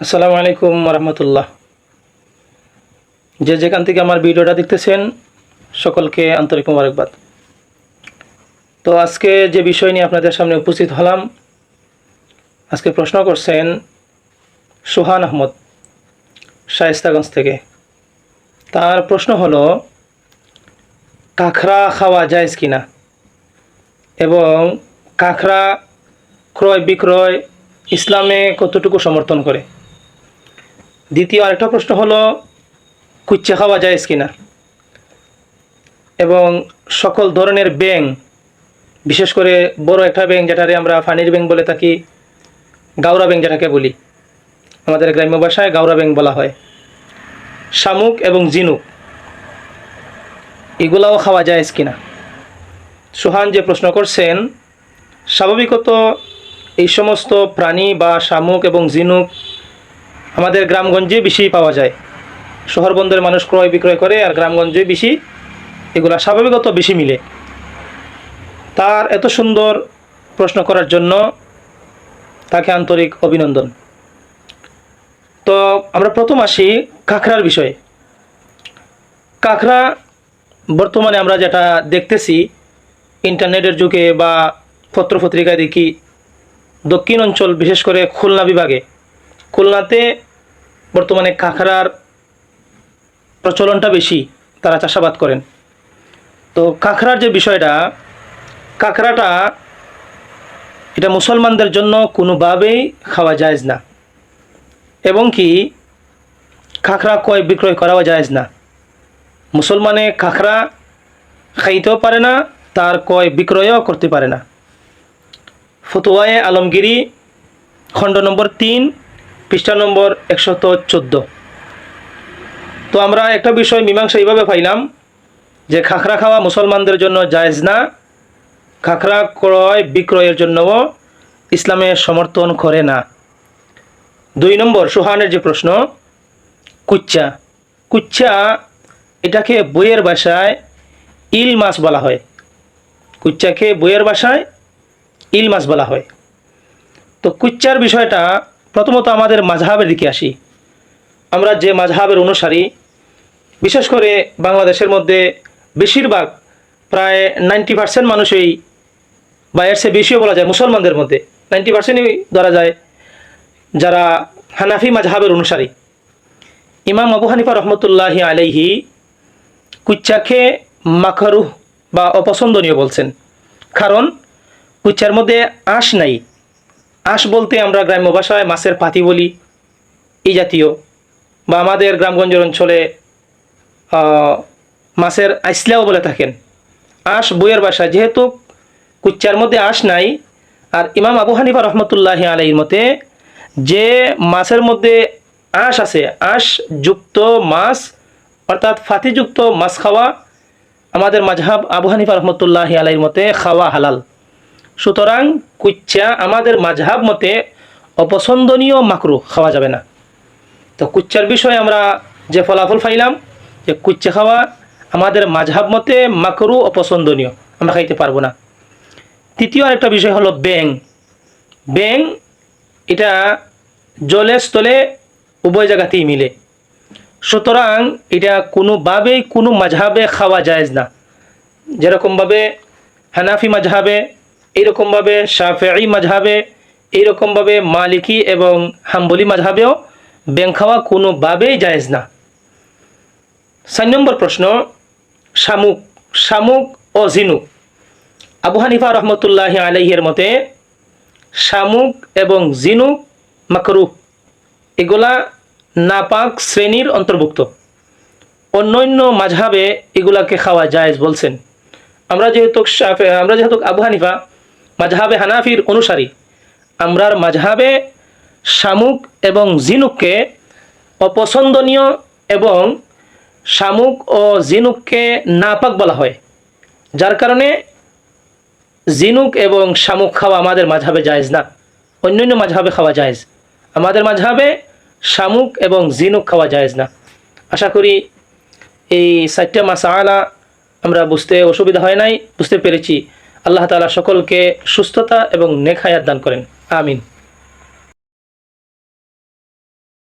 আসসালামু আলাইকুম রহমতুল্লাহ। যে যেখান থেকে আমার ভিডিওটা দেখতেছেন সকলকে আন্তরিক মোবারকবাদ। তো আজকে যে বিষয় নিয়ে আপনাদের সামনে উপস্থিত হলাম, আজকে প্রশ্ন করছেন সোহান আহমদ শায়েস্তাগঞ্জ থেকে। তার প্রশ্ন হলো, কাঁকড়া খাওয়া জায়েজ কিনা এবং কাঁকড়া ক্রয় বিক্রয় ইসলামে কতটুকু সমর্থন করে। দ্বিতীয় আরেকটা প্রশ্ন হলো, কুচ্চা খাওয়া জায়েজ কিনা এবং সকল ধরনের ব্যাঙ, বিশেষ করে বড় একটা ব্যাঙ যেটারে আমরা ফানির ব্যাঙ বলে থাকি, গাওরা ব্যাঙ যেটাকে বলি, আমাদের গ্রাম্য ভাষায় গাওরা ব্যাঙ বলা হয়, শামুক এবং ঝিনুক, এগুলাও খাওয়া জায়েজ কিনা। সোহান যে প্রশ্ন করছেন, স্বাভাবিকত এই সমস্ত প্রাণী বা শামুক এবং ঝিনুক আমাদের গ্রামগঞ্জে বেশি পাওয়া যায়। শহর বন্দরের মানুষ ক্রয় বিক্রয় করে, আর গ্রামগঞ্জে বেশি এগুলা স্বাভাবিকত বেশি মিলে। তার এত সুন্দর প্রশ্ন করার জন্য তাকে আন্তরিক অভিনন্দন। তো আমরা প্রথম আসি কাঁকড়ার বিষয়ে। কাঁকড়া বর্তমানে আমরা যেটা দেখতেছি ইন্টারনেটের যুগে বা পত্রপত্রিকায় দেখি, দক্ষিণ অঞ্চল বিশেষ করে খুলনা বিভাগে, খুলনাতে বর্তমানে কাঁকড়ার প্রচলনটা বেশি, তারা চাষাবাদ করেন। তো কাঁকড়ার যে বিষয়টা, কাঁকড়াটা এটা মুসলমানদের জন্য কোনোভাবেই খাওয়া জায়েজ না, এবং কি কাঁকড়া ক্রয় বিক্রয় করাও জায়েজ না। মুসলমানে কাঁকড়া খাইতেও পারে না, তার ক্রয় বিক্রয়ও করতে পারে না। ফতোয়ায়ে আলমগিরি খণ্ড নম্বর 3 পৃষ্ঠা নম্বর 114। তো আমরা একটা বিষয় মীমাংসা এইভাবে পাইলাম যে কাঁকড়া খাওয়া মুসলমানদের জন্য জায়েজ না, কাঁকড়া ক্রয় বিক্রয়ের জন্যও ইসলামে সমর্থন করে না। 2 নম্বর সোহানের যে প্রশ্ন, কুচ্চা। কুচ্চা এটাকে বইয়ের ভাষায় ইল মাছ বলা হয়। কুচ্চাকে বইয়ের ভাষায় ইল মাছ বলা হয়। তো কুচ্চার বিষয়টা প্রথমত আমাদের মাযহাবের দিকে আসি। আমরা যে মাযহাবের অনুসারী, বিশেষ করে বাংলাদেশের মধ্যে বেশিরভাগ প্রায় 90% মানুষই, বা এর চেয়ে বেশিও বলা যায় মুসলমানদের মধ্যে 90%ই ধরা যায় যারা হানাফি মাযহাবের অনুসারী। ইমাম আবু হানিফা রহমতুল্লাহি আলাইহি কুচ্চাকে মাকরুহ বা অপছন্দনীয় বলছেন। কারণ কুচ্চার মধ্যে আঁশ নাই। আঁশ বলতে আমরা গ্রাম্য ভাষায় মাছের পাতি বলি, এই জাতীয়, বা আমাদের গ্রামগঞ্জের অঞ্চলে মাছের আইসলাও বলে থাকেন। আঁশ বইয়ের ভাষায়, যেহেতু কুচ্চার মধ্যে আঁশ নাই, আর ইমাম আবু হানিফা রহমতুল্লাহি আলাইহির মতে যে মাছের মধ্যে আঁশ আছে, আঁশ যুক্ত মাছ অর্থাৎ ফাতিযুক্ত মাছ খাওয়া আমাদের মাযহাব আবু হানিফা রহমতুল্লাহি আলাইহির মতে খাওয়া হালাল। সুতরাং কুচ্চা আমাদের মাযহাব মতে অপছন্দনীয়, মাকরুহ, খাওয়া যাবে না। তো কুচ্চার বিষয়ে আমরা যে ফলাফল পাইলাম যে কুচ্চা খাওয়া আমাদের মাযহাব মতে মাকরুহ, অপছন্দনীয়, আমরা খাইতে পারবো না। তৃতীয় আরেকটা বিষয় হলো ব্যাঙ। ব্যাঙ এটা জলে স্থলে উভয় জায়গাতেই মিলে। সুতরাং এটা কোনোভাবেই কোনো মাযহাবে খাওয়া জায়েজ না। যেরকমভাবে হানাফি মাযহাবে, এইরকমভাবে শাফিঈ মাযহাবে, এইরকমভাবে মালিকি এবং হাম্বলি মাযহাবেও ব্যাঙ খাওয়া কোনোভাবেই জায়েজ না। 4 নম্বর প্রশ্ন, শামুক। শামুক ও ঝিনুক। আবু হানিফা রহমতুল্লাহি আলাইহির মতে শামুক এবং ঝিনুক মাকরুহ, এগুলা নাপাক শ্রেণীর অন্তর্ভুক্ত। অন্যান্য মাযহাবে এগুলাকে খাওয়া জায়েজ বলছেন। আমরা যেহেতু আবু হানিফা মাযহাবে হানাফির অনুসারী, আমরার মাযহাবে শামুক এবং ঝিনুককে অপছন্দনীয় এবং শামুক ও ঝিনুককে নাপাক বলা হয়, যার কারণে ঝিনুক এবং শামুক খাওয়া আমাদের মাযহাবে জায়েজ না। অন্যান্য মাযহাবে খাওয়া জায়েজ, আমাদের মাযহাবে শামুক এবং ঝিনুক খাওয়া জায়েজ না। আশা করি এই 4টা মাসআলা আমরা বুঝতে অসুবিধা হয় নাই, বুঝতে পেরেছি। আল্লাহ তাআলা সকলকে সুস্থতা এবং নেক হায়াত দান করেন। আমিন।